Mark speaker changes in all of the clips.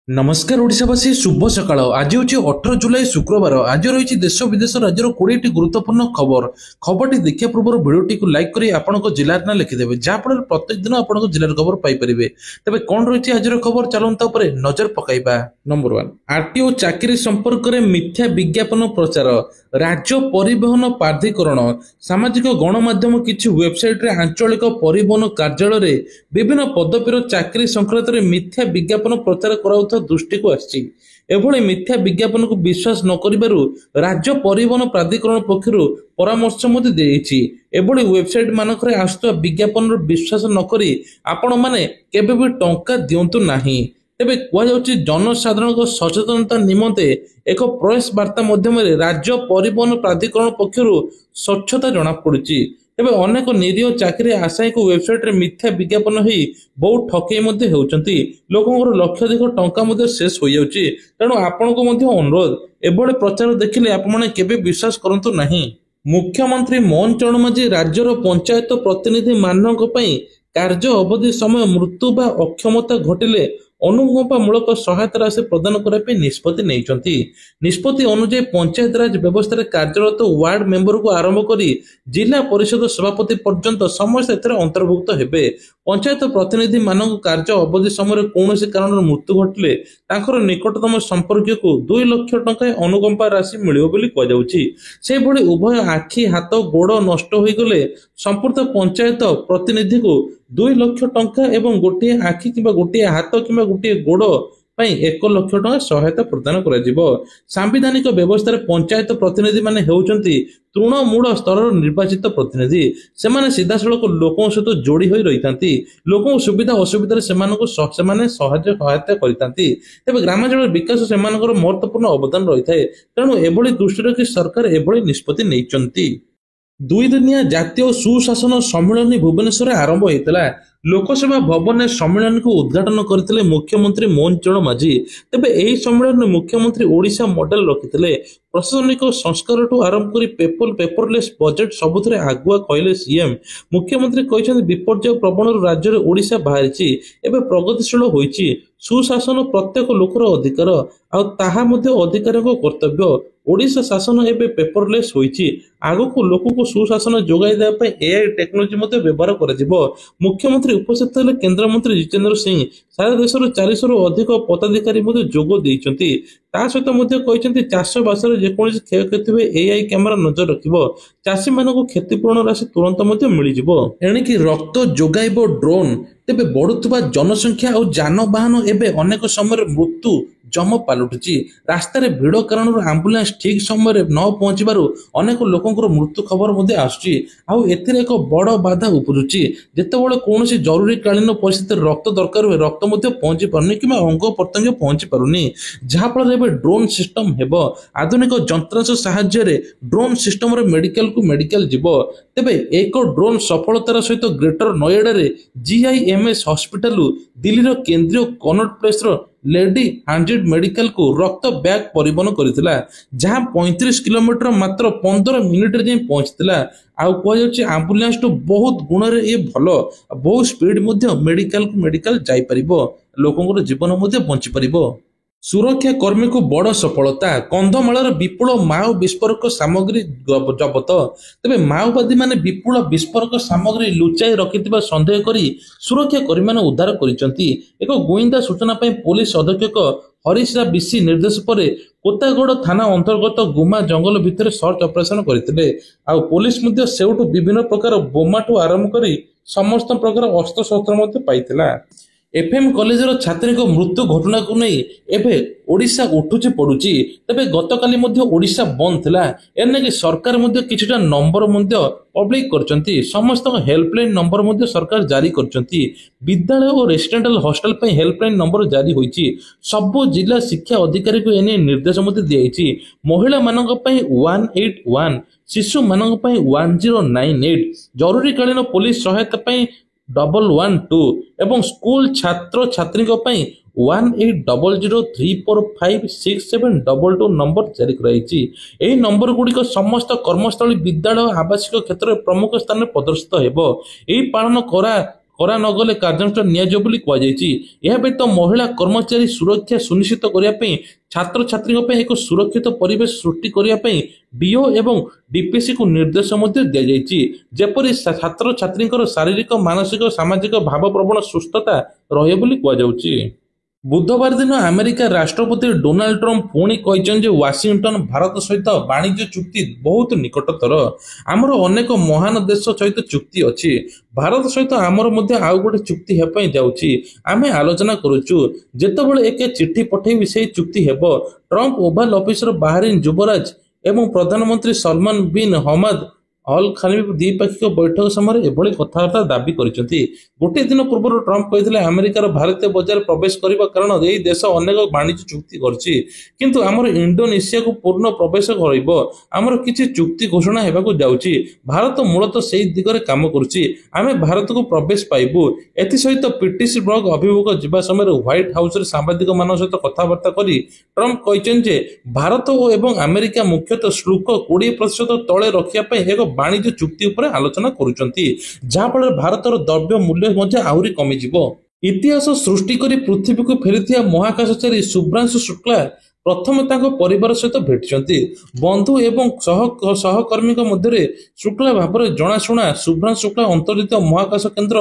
Speaker 1: नमस्कार ओडिशावासी शुभ सकाळ आज हूँ 18 जुलाई शुक्रवार आज रही देश विदेश राज्यर 20 गुरुत्वपूर्ण खबरटी देखा पूर्व भिडियोटी को लाइक कर आपंक जिलार ना लिखिदेवे जहाँफल प्रत्येक दिन आप जिलार खबर पाइपर तेज कौन रही आज खबर चलता नजर पकड़ा। नंबर 1 आरटीओ चाकरी संपर्क में मिथ्या विज्ञापन प्रचार राज्य परिवहन प्राधिकरण सामाजिक गणमाध्यम किसी वेबसाइट रे आंचलिक परिवहन कार्यालय विभिन्न पदवीर चाकरी संक्रांत मिथ्या विज्ञापन प्रचार कराउଥିବା दृष्टि को आसी एभली मिथ्या विज्ञापन को विश्वास न करिबारु राज्य परिवहन प्राधिकरण पक्षरु परामर्श मध्ये देइछि। एभली वेबसाइट मानकरे आसुଥିବା विज्ञापन विश्वास न करी आपण माने केबे भी टंका दियंतु नाही। तेबे कुआଯାଉଛି जनसाधारण सचेतनता निमंते एक प्रेस वार्ता माध्यम राज्य परिवहन प्राधिकरण पक्षरु स्वच्छता जना पड़ुछि। तेबे अनेक निरीह चाकरी आशायी को वेबसाइट रे मिथ्या विज्ञापन होई बहुत ठकई मध्ये हेउचंती लोकंकर लक्षाधिक टंका मध्ये शेष हो जाउछि। तेणु आपनको मध्ये अनुरोध एभली प्रचार देखिले आप माने केबे विश्वास करंतु नाही। मुख्यमंत्री मोहन चरण माझी राज्यर पंचायत प्रतिनिधि मानक पई कार्य अवधि समय मृत्यु बा अक्षमता घटिले अनुकंपामूलक सहायता राशि प्रदान करने निष्पत्ति नहीं। निष्पत्ति अनुଯାयी पंचायत राज व्यवस्था कार्यरत वार्ड मेंबर को आरंभ करी जिला परिषद सभापति पर्यंत समस्त एथरे अंतर्भुक्त हेबे। पंचायत प्रतिनिधि मानक कार्य अवधि समय कौन कारण मृत्यु घटिले तांकर निकटतम संपर्क को 2 लाख टंका अनुकंपा राशि मिलियो बोली कह जाउछि। से भली उभय आखि हाथ गोड़ नष्ट होई गले संपूर्ण पंचायत प्रतिनिधि को 2 लाख टंका एवं गोटे आखि किंबा गोटे हाथ किंबा गोटे गोड़ 1 लाख टंका सहायता प्रदान करा जिवो। सांविधानिक व्यवस्था पंचायत प्रतिनिधि माने हेउचंती तृणमूल स्तर निर्वाचित प्रतिनिधि से सीधासलख लोकों सहित जोड़ी होई रहितांती लोकों सुविधा असुविधा सहायता करितांती। तेबे ग्रामांचल विकास सेमानकर महत्वपूर्ण अवदान रही थाए। तेणु एभली दृष्टि रखी सरकार एभली निष्पत्ति नैचंती। 2 दिनिया जातीय सुशासन सम्मेलन भुवनेश्वर आरंभ होता लोकसभा भवन में सम्मेलन को उद्घाटन करते मुख्यमंत्री मोहन चरण माझी। तेबे एही सम्मेलन में मुख्यमंत्री ओडिशा मॉडल रखिते प्रशासनिक संस्कार आरंभ कर पेपरलेस बजेट सबुथिरे आगुआ कहले सीएम। मुख्यमंत्री कहते विपर्य प्रवण राज्य में ओडिशा बाहरी एवं प्रगतिशील होइछि। सुशासन प्रत्येक लोकर अधिकार अधिकार कर्तव्य। ओडिशा शासन एवं पेपरलेस होइछि आगको लोक को सुशासन जोगाई देबा एआई टेक्नोलोजी मते व्यवहार करा। मुख्यमंत्री उपस्थित थे केंद्र मंत्री जितेंद्र सिंह सारा देश 400 अधिक पदाधिकारी जोग देइछंती। ता सहित मध्य कहते चाष बास जेकोसी क्षयक्षति हुए एआई कैमेरा नजर रखिबो चाषी मानक क्षतिपूरण राशि तुरंत मध्य मिल जिवो। एणिकी रक्त जोगाइबो ड्रोन। तेबे बढ़ुवा जनसंख्या और जानवाहन एवं अनेक समय मृत्यु जम पलटुची रास्तार भिड़ कारण आंबुलांस ठीक समय न पहुंचबार अनेक लोकंर मृत्यु खबर आसुची। एक बड़ बाधा उपजुची जितेबाला कौन जरूरी कालीन परिस्थिति रक्त दरकार हुए रक्त पहुंची पारुनी कि अंग प्रत्यंग पहुंची पारुनी जहाँफल ड्रोन सिस्टम हेबो। आधुनिक जंत्रांश साहाय्य ड्रोन सिस्टम मेडिकल को मेडिकल जीव। तेबे एक ड्रोन सफलतार सहित ग्रेटर नोएडा रे जीआईएमएस हॉस्पिटल दिल्ली केंद्रीय कनॉट प्लेस लेडी हांडेड मेडिकल को रक्त बैग परिवहन करथिला जहां 35 किलोमीटर मात्र 15 मिनिट रे पहुंचथिला। आ कह आंबुलांस तो बहुत गुण रे ये भलो बहुत स्पीड मेडिकल को मेडिकल जाई परिबो लोकंकर जीवन बंची परिबो। सुरक्षा कर्मी को बड़ सफलता कंधमाल विपुल माओ विस्फोरक सामग्री जबत। तेबे माओवादी माने विपुल विस्फोरक सामग्री लुचाई रखिथिबा संदेह करी सुरक्षा कर्मी माने उद्धार करिसंती। एक गोइंदा सूचना पई पुलिस अधीक्षक हरीश बिसी निर्देश पर कोतागड़ थाना अंतर्गत गुमा जंगल भितर सर्च ऑपरेशन करथिले। आ पुलिस मध्ये सेउटु विभिन्न प्रकार बोमाठू आरंभ करी समस्त प्रकार अस्त्र शस्त्र पाइथिला। एफएम कॉलेजर छात्री को मृत्यु घटना को नहीं एबे ओडिशा उठुची पड़ुची। तबे गतकाली मध्ये ओडिशा बंद थिला एने कि सरकार मध्ये किछटा नंबर मध्ये पब्लिक करचंती समस्त हेल्पलाइन नंबर मध्ये सरकार जारी करचंती। विद्यालय और रेसिडेंशियल हॉस्टल पे हेल्पलाइन नंबर जारी होईची। सब जिला शिक्षा अधिकारी को एने निर्देश मध्ये दियाईची। महिला मानक पई 181 शिशु मानक पई 1098 जरूरी कालीन पुलिस सहायता पई 112 एवं स्कूल छात्र छात्री 1800345672 नंबर जारी कराई। एही नंबर गुड़िक समस्त कर्मस्थली विद्यालय आवासिक क्षेत्र में प्रमुख स्थान में प्रदर्शित हेबो। एही पालन କରା ନଗଲେ କାର୍ଯ୍ୟାନୁଷ୍ଠାନ ନିଆଯିବ ବୋଲି କୁହାଯାଇଛି। ଏହା ବ୍ୟତୀତ ମହିଳା କର୍ମଚାରୀ ସୁରକ୍ଷା ସୁନିଶ୍ଚିତ କରିବା ପାଇଁ ଛାତ୍ରଛାତ୍ରୀଙ୍କ ପାଇଁ ଏକ ସୁରକ୍ଷିତ ପରିବେଶ ସୃଷ୍ଟି କରିବା ପାଇଁ ଡିଓ ଏବଂ ଡିପିସିକୁ ନିର୍ଦ୍ଦେଶ ମଧ୍ୟ ଦିଆଯାଇଛି, ଯେପରି ଛାତ୍ରଛାତ୍ରୀଙ୍କର ଶାରୀରିକ ମାନସିକ ସାମାଜିକ ଭାବପ୍ରବଣ ସୁସ୍ଥତା ରହେ ବୋଲି କୁହାଯାଉଛି। ବୁଧବାର ଦିନ ଆମେରିକା ରାଷ୍ଟ୍ରପତି ଡୋନାଲ୍ଡ ଟ୍ରମ୍ପ ପୁଣି କହିଛନ୍ତି ଯେ ୱାସିଂଟନ ଭାରତ ସହିତ ବାଣିଜ୍ୟ ଚୁକ୍ତି ବହୁତ ନିକଟତର। ଆମର ଅନେକ ମହାନ ଦେଶ ସହିତ ଚୁକ୍ତି ଅଛି। ଭାରତ ସହିତ ଆମର ମଧ୍ୟ ଆଉ ଗୋଟେ ଚୁକ୍ତି ହେବା ପାଇଁ ଯାଉଛି। ଆମେ ଆଲୋଚନା କରୁଛୁ। ଯେତେବେଳେ ଏକ ଚିଠି ପଠାଇବି ସେହି ଚୁକ୍ତି ହେବ। ଟ୍ରମ୍ପ ଓଭାଲ ଅଫିସର ବାହାରିନ୍ ଯୁବରାଜ ଏବଂ ପ୍ରଧାନମନ୍ତ୍ରୀ ସଲମାନ ବିନ୍ ହମାଦ ଅଲ୍ ଖାଲିଫା ଦ୍ୱିପାକ୍ଷିକ ବୈଠକ ସମୟରେ ଏଭଳି କଥାବାର୍ତ୍ତା ଦାବି କରିଛନ୍ତି। ଗୋଟିଏ ଦିନ ପୂର୍ବରୁ ଟ୍ରମ୍ପ କହିଥିଲେ ଆମେରିକାର ଭାରତୀୟ ବଜାର ପ୍ରବେଶ କରିବା କାରଣ ଏହି ଦେଶ ଅନେକ ବାଣିଜ୍ୟ ଚୁକ୍ତି କରିଛି, କିନ୍ତୁ ଆମର ଇଣ୍ଡୋନେସିଆକୁ ପୂର୍ଣ୍ଣ ପ୍ରବେଶ ରହିବ। ଆମର କିଛି ଚୁକ୍ତି ଘୋଷଣା ହେବାକୁ ଯାଉଛି। ଭାରତ ମୂଳତଃ ସେହି ଦିଗରେ କାମ କରୁଛି। ଆମେ ଭାରତକୁ ପ୍ରବେଶ ପାଇବୁ। ଏଥିସହିତ ପିଟର୍ସବର୍ଗ ଅଭିମୁଖେ ଯିବା ସମୟରେ ହ୍ୱାଇଟ୍ ହାଉସରେ ସାମ୍ବାଦିକମାନଙ୍କ ସହିତ କଥାବାର୍ତ୍ତା କରି ଟ୍ରମ୍ପ କହିଛନ୍ତି ଯେ ଭାରତ ଏବଂ ଆମେରିକା ମୁଖ୍ୟତଃ ଶୁଳ୍କ 20% ତଳେ ରଖିବା ପାଇଁ ଏକ ବାଣିଜ୍ୟ ଚୁକ୍ତି ଉପରେ ଆଲୋଚନା କରୁଛନ୍ତି, ଯାହାଫଳରେ ଭାରତର ଦ୍ରବ୍ୟ ମୂଲ୍ୟ ମଧ୍ୟ ଆହୁରି କମିଯିବ। ଇତିହାସ ସୃଷ୍ଟି କରି ପୃଥିବୀକୁ ଫେରିଥିବା ମହାକାଶଚାରୀ ଶୁଭ୍ରାଂଶୁ ଶୁକ୍ଲା ପ୍ରଥମେ ତାଙ୍କ ପରିବାର ସହିତ ଭେଟିଛନ୍ତି। ବନ୍ଧୁ ଏବଂ ସହକର୍ମୀଙ୍କ ମଧ୍ୟରେ ଶୁକ୍ଲା ଭାବରେ ଜଣାଶୁଣା ଶୁଭ୍ରାଂଶୁ ଶୁକ୍ଲା ଅନ୍ତର୍ଜାତୀୟ ମହାକାଶ କେନ୍ଦ୍ର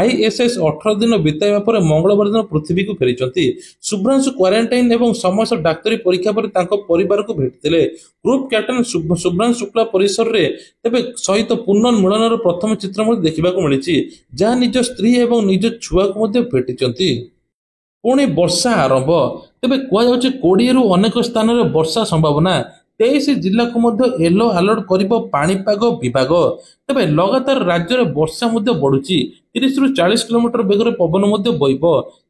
Speaker 1: ISS 18 ଦିନ ବିତାଇବା ପରେ ମଙ୍ଗଳବାର ଦିନ ପୃଥିବୀକୁ ଫେରିଛନ୍ତି। ଶୁଭ୍ରାଂଶୁ କ୍ୱାରେଣ୍ଟାଇନ୍ ଏବଂ ସମସ୍ତ ଡାକ୍ତରୀ ପରୀକ୍ଷା ପରେ ତାଙ୍କ ପରିବାରକୁ ଭେଟିଥିଲେ। ଗ୍ରୁପ୍ କ୍ୟାପ୍ଟେନ ଶୁଭ୍ରାଂଶୁ ଶୁକ୍ଲା ପରିସରରେ ତେବେ ସହିତ ପୁନର୍ମିଳନର ପ୍ରଥମ ଚିତ୍ର ମଧ୍ୟ ଦେଖିବାକୁ ମିଳିଛି, ଯାହା ନିଜ ସ୍ତ୍ରୀ ଏବଂ ନିଜ ଛୁଆକୁ ମଧ୍ୟ ଭେଟିଛନ୍ତି। ପୁଣି ବର୍ଷା ଆରମ୍ଭ। ତେବେ କୁହାଯାଉଛି 20ରୁ ଅନେକ ସ୍ଥାନରେ ବର୍ଷା ସମ୍ଭାବନା। 23 ଜିଲ୍ଲାକୁ ମଧ୍ୟ ୟେଲୋ ଆଲର୍ଟ କରିବ ପାଣିପାଗ ବିଭାଗ। ତେବେ ଲଗାତାର ରାଜ୍ୟରେ ବର୍ଷା ମଧ୍ୟ ବଢୁଛି। 30ରୁ 40 କିଲୋମିଟର ବେଗରେ ପବନ ମଧ୍ୟ ବହିବ।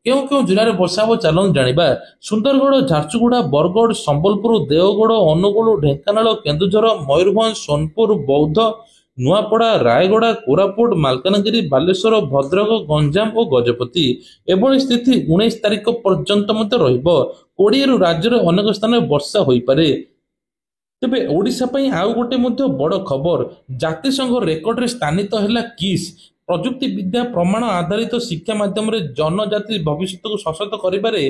Speaker 1: କେଉଁ କେଉଁ ଜିଲ୍ଲାରେ ବର୍ଷା ହେବ ଚାଲନ୍ତୁ ଜାଣିବା। ସୁନ୍ଦରଗଡ଼, ଝାରସୁଗୁଡ଼ା, ବରଗଡ଼, ସମ୍ବଲପୁର, ଦେଓଗଡ଼, ଅନୁଗୁଳ, ଢେଙ୍କାନାଳ, କେନ୍ଦୁଝର, ମୟୂରଭଞ୍ଜ, ସୋନପୁର, ବୌଦ୍ଧ, ନୂଆପଡ଼ା, ରାୟଗଡ଼ା, କୋରାପୁଟ, ମାଲକାନଗିରି, ବାଲେଶ୍ୱର, ଭଦ୍ରକ, ଗଞ୍ଜାମ ଓ ଗଜପତି। ଏଭଳି ସ୍ଥିତି 19 ତାରିଖ ପର୍ଯ୍ୟନ୍ତ ମଧ୍ୟ ରହିବ। 20ରୁ ରାଜ୍ୟରେ ଅନେକ ସ୍ଥାନରେ ବର୍ଷା ହୋଇପାରେ। ତେବେ ଓଡ଼ିଶା ପାଇଁ ଆଉ ଗୋଟେ ମଧ୍ୟ ବଡ଼ ଖବର। ଜାତିସଂଘ ରେକର୍ଡରେ ସ୍ଥାନିତ ହେଲା କିସ୍। ପ୍ରଯୁକ୍ତି ବିଦ୍ୟା ପ୍ରମାଣ ଆଧାରିତ ଶିକ୍ଷା ମାଧ୍ୟମରେ ଜନଜାତି ଭବିଷ୍ୟତକୁ ସଶକ୍ତ କରିବାରେ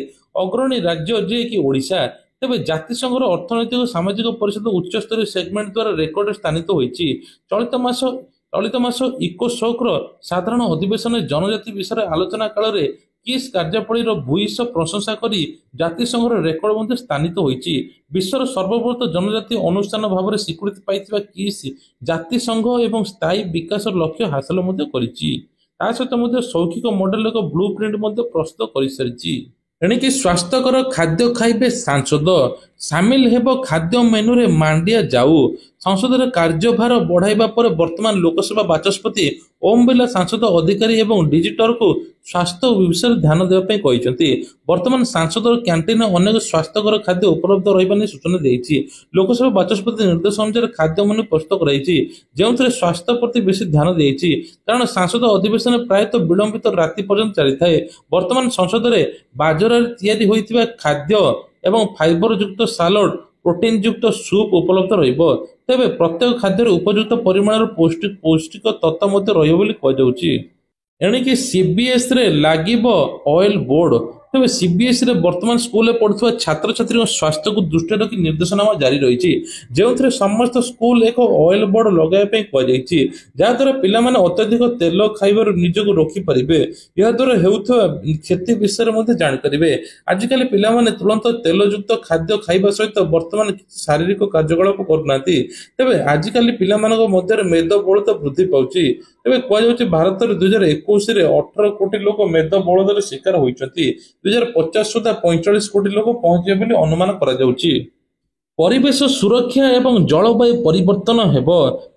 Speaker 1: ଅଗ୍ରଣୀ ରାଜ୍ୟ ଯିଏକି ଓଡ଼ିଶା। ତେବେ ଜାତିସଂଘର ଅର୍ଥନୈତିକ ସାମାଜିକ ପରିଷଦ ଉଚ୍ଚସ୍ତରୀୟ ସେଗମେଣ୍ଟ ଦ୍ୱାରା ରେକର୍ଡରେ ସ୍ଥାନିତ ହୋଇଛି। ଚଳିତ ମାସ ଇକୋସୋକ୍ର ସାଧାରଣ ଅଧିବେଶନରେ ଜନଜାତି ବିଷୟରେ ଆଲୋଚନା କାଳରେ କିସ୍ କାର୍ଯ୍ୟାବଳୀର ଭୂୟସୀ ପ୍ରଶଂସା କରି ଜାତିସଂଘର ରେକର୍ଡ ମଧ୍ୟ ସ୍ଥାନିତ ହୋଇଛି। ବିଶ୍ୱର ସର୍ବବୃହତ ଜନଜାତି ଅନୁଷ୍ଠାନ ଭାବରେ ସ୍ୱୀକୃତି ପାଇଥିବା କିସ୍ ଜାତିସଂଘ ଏବଂ ସ୍ଥାୟୀ ବିକାଶର ଲକ୍ଷ୍ୟ ହାସଲ ମଧ୍ୟ କରିଛି। ତା ସହିତ ମଧ୍ୟ ଶୈକ୍ଷିକ ମଡେଲ ଏକ ବ୍ଲୁ ପ୍ରିଣ୍ଟ ମଧ୍ୟ ପ୍ରସ୍ତୁତ କରିସାରିଛି। ଏଣିକି ସ୍ୱାସ୍ଥ୍ୟକର ଖାଦ୍ୟ ଖାଇବେ ସାଂସଦ। ସାମିଲ ହେବ ଖାଦ୍ୟ ମେନୁରେ ମାଣ୍ଡିଆ ଯାଉ। ସଂସଦରେ କାର୍ଯ୍ୟଭାର ବଢ଼ାଇବା ପରେ ବର୍ତ୍ତମାନ ଲୋକସଭା ବାଚସ୍ପତି ଓମ୍ ବିର୍ଲା ସାଂସଦ ଅଧିକାରୀ ଏବଂ ଡିଜିଟରକୁ ସ୍ୱାସ୍ଥ୍ୟ ବିଷୟରେ ଧ୍ୟାନ ଦେବା ପାଇଁ କହିଛନ୍ତି। ବର୍ତ୍ତମାନ ସାଂସଦର କ୍ୟାଣ୍ଟିନରେ ଅନେକ ସ୍ୱାସ୍ଥ୍ୟକର ଖାଦ୍ୟ ଉପଲବ୍ଧ ରହିବା ନେଇ ସୂଚନା ଦେଇଛି। ଲୋକସଭା ବାଚସ୍ପତି ନିର୍ଦ୍ଦେଶ ଅନୁସାରେ ଖାଦ୍ୟ ମେନୁ ପ୍ରସ୍ତୁତ କରାଯାଇଛି, ଯେଉଁଥିରେ ସ୍ୱାସ୍ଥ୍ୟ ପ୍ରତି ବେଶୀ ଧ୍ୟାନ ଦିଆଯାଇଛି, କାରଣ ସାଂସଦ ଅଧିବେଶନ ପ୍ରାୟତଃ ବିଳମ୍ବିତ ରାତି ପର୍ଯ୍ୟନ୍ତ ଚାଲିଥାଏ। ବର୍ତ୍ତମାନ ସଂସଦରେ ବାଜରାରେ ତିଆରି ହୋଇଥିବା ଖାଦ୍ୟ ଏବଂ ଫାଇବରଯୁକ୍ତ ସାଲାଡ୍, ପ୍ରୋଟିନଯୁକ୍ତ ସୁପ୍ ଉପଲବ୍ଧ ରହିବ। ତେବେ ପ୍ରତ୍ୟେକ ଖାଦ୍ୟରେ ଉପଯୁକ୍ତ ପରିମାଣର ପୌଷ୍ଟିକ ତତ୍ତ୍ୱ ମଧ୍ୟ ରହିବ ବୋଲି କୁହାଯାଉଛି। ଏଣିକି CBSରେ ଲାଗିବ ଅଏଲ ବୋର୍ଡ। ତେବେ CBSରେ ବର୍ତ୍ତମାନ ସ୍କୁଲରେ ପଢୁଥିବା ଛାତ୍ରଛାତ୍ରୀଙ୍କ ସ୍ୱାସ୍ଥ୍ୟକୁ ଦୃଷ୍ଟିରେ ରଖି ନିର୍ଦ୍ଦେଶନାମା ଜାରି ରହିଛି, ଯେଉଁଥିରେ ସମସ୍ତ ସ୍କୁଲ ଏକ ଅଏଲ ବୋର୍ଡ ଲଗାଇବା ପାଇଁ କୁହାଯାଇଛି, ଯାହାଦ୍ୱାରା ପିଲାମାନେ ଅତ୍ୟଧିକ ତେଲ ଖାଇବାରୁ ନିଜକୁ ରୋକିପାରିବେ। ଏହାଦ୍ୱାରା ହେଉଥିବା କ୍ଷତି ବିଷୟରେ ମଧ୍ୟ ଜାଣିପାରିବେ। ଆଜିକାଲି ପିଲାମାନେ ତୁରନ୍ତ ତେଲଯୁକ୍ତ ଖାଦ୍ୟ ଖାଇବା ସହିତ ବର୍ତ୍ତମାନ କିଛି ଶାରୀରିକ କାର୍ଯ୍ୟକଳାପ କରୁନାହାନ୍ତି। ତେବେ ଆଜିକାଲି ପିଲାମାନଙ୍କ ମଧ୍ୟରେ ମେଦବହୁଳତା ବୃଦ୍ଧି ପାଉଛି। ତେବେ କୁହାଯାଉଛି ଭାରତରେ 2021ରେ 18 କୋଟି ଲୋକ ମେଦବହୁଳତାର ଶିକାର ହୋଇଛନ୍ତି। 2050 ସୁଦ୍ଧା 45 କୋଟି ଲୋକ ପହଞ୍ଚିବେ ବୋଲି ଅନୁମାନ କରାଯାଉଛି। ପରିବେଶ ସୁରକ୍ଷା ଏବଂ ଜଳବାୟୁ ପରିବର୍ତ୍ତନ ହେବ।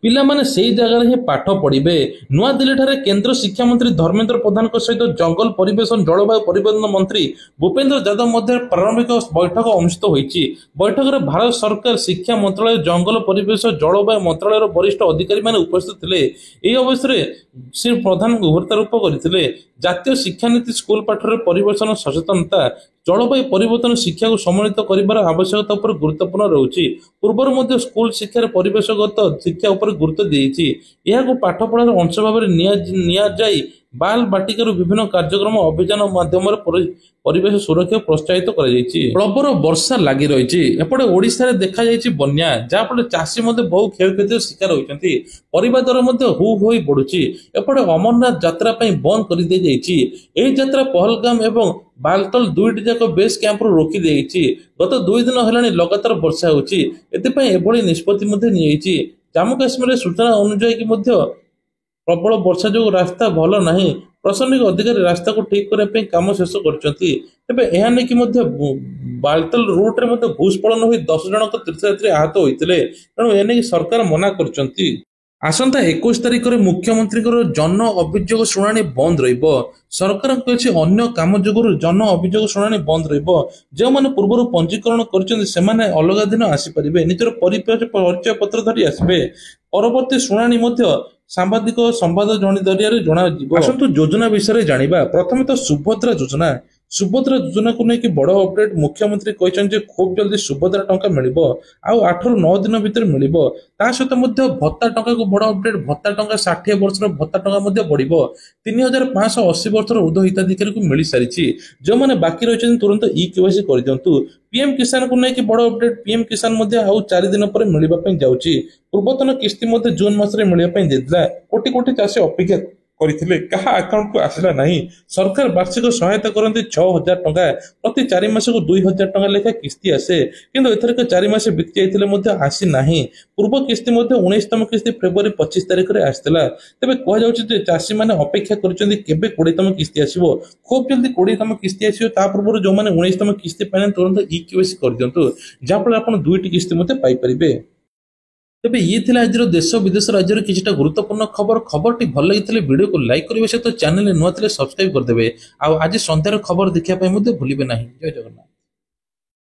Speaker 1: ପିଲାମାନେ ସେହି ଜାଗାରେ ହିଁ ପାଠ ପଢ଼ିବେ। ନୂଆଦିଲ୍ଲୀଠାରେ କେନ୍ଦ୍ର ଶିକ୍ଷାମନ୍ତ୍ରୀ ଧର୍ମେନ୍ଦ୍ର ପ୍ରଧାନଙ୍କ ସହିତ ଜଙ୍ଗଲ ପରିବେଶ ଜଳବାୟୁ ପରିବର୍ତ୍ତନ ମନ୍ତ୍ରୀ ଭୂପେନ୍ଦ୍ର ଯାଦବ ମଧ୍ୟରେ ପ୍ରାରମ୍ଭିକ ବୈଠକ ଅନୁଷ୍ଠିତ ହୋଇଛି। ବୈଠକରେ ଭାରତ ସରକାର ଶିକ୍ଷା ମନ୍ତ୍ରାଳୟ, ଜଙ୍ଗଲ ପରିବେଶ ଜଳବାୟୁ ମନ୍ତ୍ରାଳୟର ବରିଷ୍ଠ ଅଧିକାରୀମାନେ ଉପସ୍ଥିତ ଥିଲେ। ଏହି ଅବସରରେ ଶ୍ରୀ ପ୍ରଧାନ ଗୁରୁତ୍ୱାରୋପ କରିଥିଲେ, ଜାତୀୟ ଶିକ୍ଷାନୀତି ସ୍କୁଲ ପାଠରେ ପରିବେଶ ସଚେତନତା, ଜଳବାୟୁ ପରିବର୍ତ୍ତନ ଶିକ୍ଷାକୁ ସମନ୍ୱିତ କରିବାର ଆବଶ୍ୟକତା ଉପରେ ଗୁରୁତ୍ୱପୂର୍ଣ୍ଣ ରହୁଛି। ପୂର୍ବରୁ ମଧ୍ୟ ସ୍କୁଲ ଶିକ୍ଷାରେ ପରିବେଶଗତ ଶିକ୍ଷା ଉପରେ ଗୁରୁତ୍ୱ ଦିଆଯାଇଛି। ଏହାକୁ ପାଠପଢ଼ାର ଅଂଶ ଭାବରେ ନିଆଯାଇ ବାଲ ବାଟିକାରୁ ବିଭିନ୍ନ କାର୍ଯ୍ୟକ୍ରମ ଅଭିଯାନ ମାଧ୍ୟମରେ ପରିବେଶ ସୁରକ୍ଷା ପ୍ରୋତ୍ସାହିତ କରାଯାଇଛି। ପ୍ରବଳ ବର୍ଷା ଲାଗି ରହିଛି। ଏପଟେ ଓଡ଼ିଶାରେ ଦେଖାଯାଇଛି ବନ୍ୟା, ଯାହାଫଳରେ ଚାଷୀ ମଧ୍ୟ ବହୁ କ୍ଷୟକ୍ଷତିର ଶିକାର ହୋଇଛନ୍ତି। ପରିବା ଦର ମଧ୍ୟ ହୁ ହୋଇ ବଢୁଛି। ଏପଟେ ଅମରନାଥ ଯାତ୍ରା ପାଇଁ ବନ୍ଦ କରିଦିଆଯାଇଛି। ଏହି ଯାତ୍ରା ପହଲଗାମ ଏବଂ ବାଲତଲ ଦୁଇଟି ଯାକ ବେସ୍ କ୍ୟାମ୍ପରୁ ରୋକି ଦିଆଯାଇଛି। ଗତ 2 ଦିନ ହେଲାଣି ଲଗାତାର ବର୍ଷା ହେଉଛି। ଏଥିପାଇଁ ଏଭଳି ନିଷ୍ପତ୍ତି ମଧ୍ୟ ନିଆଯାଇଛି। ଜାମ୍ମୁ କାଶ୍ମୀରରେ ସୂଚନା ଅନୁଯାୟୀ କି ମଧ୍ୟ ପ୍ରବଳ ବର୍ଷା ଯୋଗୁଁ ରାସ୍ତା ଭଲ ନାହିଁ। ପ୍ରଶାସନିକ ଅଧିକାରୀ ରାସ୍ତାକୁ ଠିକ କରିବା ପାଇଁ କାମ ଶେଷ କରିଛନ୍ତି। ତେବେ ଏହା ନେଇକି ମଧ୍ୟ ବାଲତଲ ରୁଟରେ ମଧ୍ୟ ଭୂସ୍ଖଳନ ହୋଇ 10 ଜଣଙ୍କ ତୀର୍ଥଯାତ୍ରୀ ଆହତ ହୋଇଥିଲେ। ତେଣୁ ଏନେଇ ସରକାର ମନା କରିଛନ୍ତି। ଆସନ୍ତା 21 ତାରିଖରେ ମୁଖ୍ୟମନ୍ତ୍ରୀଙ୍କର ଜନ ଅଭିଯୋଗ ଶୁଣାଣି ବନ୍ଦ ରହିବ। ସରକାରଙ୍କ କିଛି ଅନ୍ୟ କାମ ଯୋଗୁଁ ଜନ ଅଭିଯୋଗ ଶୁଣାଣି ବନ୍ଦ ରହିବ। ଯେଉଁମାନେ ପୂର୍ବରୁ ପଞ୍ଜୀକରଣ କରିଛନ୍ତି ସେମାନେ ଅଲଗା ଦିନ ଆସିପାରିବେ। ନିଜର ପରିଚୟ ପତ୍ର ଧରି ଆସିବେ। ପରବର୍ତ୍ତୀ ଶୁଣାଣି ମଧ୍ୟ ସାମ୍ବାଦିକ ସମ୍ବାଦ ଜରିଆରେ ଜଣାଯିବ। ଆସନ୍ତୁ ଯୋଜନା ବିଷୟରେ ଜାଣିବା। ପ୍ରଥମେ ତ ସୁଭଦ୍ରା ଯୋଜନା। ସୁଭଦ୍ରା ଯୋଜନାକୁ ନେଇକି ବଡ ଅପଡେଟ। ମୁଖ୍ୟମନ୍ତ୍ରୀ କହିଛନ୍ତି ଯେ ଖୁବ୍ ଜଲ୍ଦି ସୁଭଦ୍ରା ଟଙ୍କା ମିଳିବ। ଆଉ 8 ରୁ 9 ଦିନ ଭିତରେ ମିଳିବ। ତା ସହିତ ମଧ୍ୟ ଭତ୍ତା ଟଙ୍କାକୁ ବଡ ଅପଡେଟ। ଭତ୍ତା ଟଙ୍କା 60 ବର୍ଷର ଭତ୍ତା ଟଙ୍କା ମଧ୍ୟ ବଢିବ। 3580 ବର୍ଷର ଉର୍ଦ୍ଧ୍ୱ ହିତାଧିକାରୀଙ୍କୁ ମିଳିସାରିଛି। ଯେଉଁମାନେ ବାକି ରହିଛନ୍ତି ତୁରନ୍ତ KYC କରିଦିଅନ୍ତୁ। ପିଏମ କିଷାନକୁ ନେଇକି ବଡ ଅପଡେଟ। ପିଏମ କିଷାନ ମଧ୍ୟ ଆଉ 4 ଦିନ ପରେ ମିଳିବା ପାଇଁ ଯାଉଛି। ପୂର୍ବତନ କିସ୍ତି ମଧ୍ୟ ଜୁନ ମାସରେ ମିଳିବା ପାଇଁ ଦେଇଥିଲା। କୋଟି କୋଟି ଚାଷୀ ଅପେକ୍ଷା କରିଥିଲେ, କାହା ଆକାଉଣ୍ଟକୁ ଆସିଲା ନାହିଁ। ସରକାର ବାର୍ଷିକ ସହାୟତା କରନ୍ତି 6000 ଟଙ୍କା। ପ୍ରତି 4 ମାସକୁ 2000 ଟଙ୍କା ଲେଖା କିସ୍ତି ଆସେ। କିନ୍ତୁ ଏଥରକ 4 ମାସ ବିତି ଯାଇଥିଲେ ମଧ୍ୟ ଆସିନାହିଁ। ପୂର୍ବ କିସ୍ତି ମଧ୍ୟ 19ତମ କିସ୍ତି ଫେବୃଆରୀ 25 ତାରିଖରେ ଆସିଥିଲା। ତେବେ କୁହାଯାଉଛି ଯେ ଚାଷୀମାନେ ଅପେକ୍ଷା କରିଛନ୍ତି କେବେ 20ତମ କିସ୍ତି ଆସିବ। ଖୁବ୍ ଜଲ୍ଦି 20ତମ କିସ୍ତି ଆସିବ। ତା ପୂର୍ବରୁ ଯେଉଁମାନେ 19ତମ କିସ୍ତି ପାଇନାହାନ୍ତି ତୁରନ୍ତ KYC କରିଦିଅନ୍ତୁ, ଯାହାଫଳରେ ଆପଣ 2ଟି କିସ୍ତି ମଧ୍ୟ ପାଇପାରିବେ। ତେବେ ଇଏ ଥିଲା ଆଜିର ଦେଶ ବିଦେଶ ରାଜ୍ୟର କିଛିଟା ଗୁରୁତ୍ୱପୂର୍ଣ୍ଣ ଖବର। ଖବରଟି ଭଲ ଲାଗିଥିଲେ ଭିଡ଼ିଓକୁ ଲାଇକ୍ କରିବା ସହିତ ଚ୍ୟାନେଲରେ ନୂଆ ଥିଲେ ସବସ୍କ୍ରାଇବ କରିଦେବେ। ଆଉ ଆଜି ସନ୍ଧ୍ୟାର ଖବର ଦେଖିବା ପାଇଁ ମଧ୍ୟ ଭୁଲିବେ ନାହିଁ। ଜୟ ଜଗନ୍ନାଥ।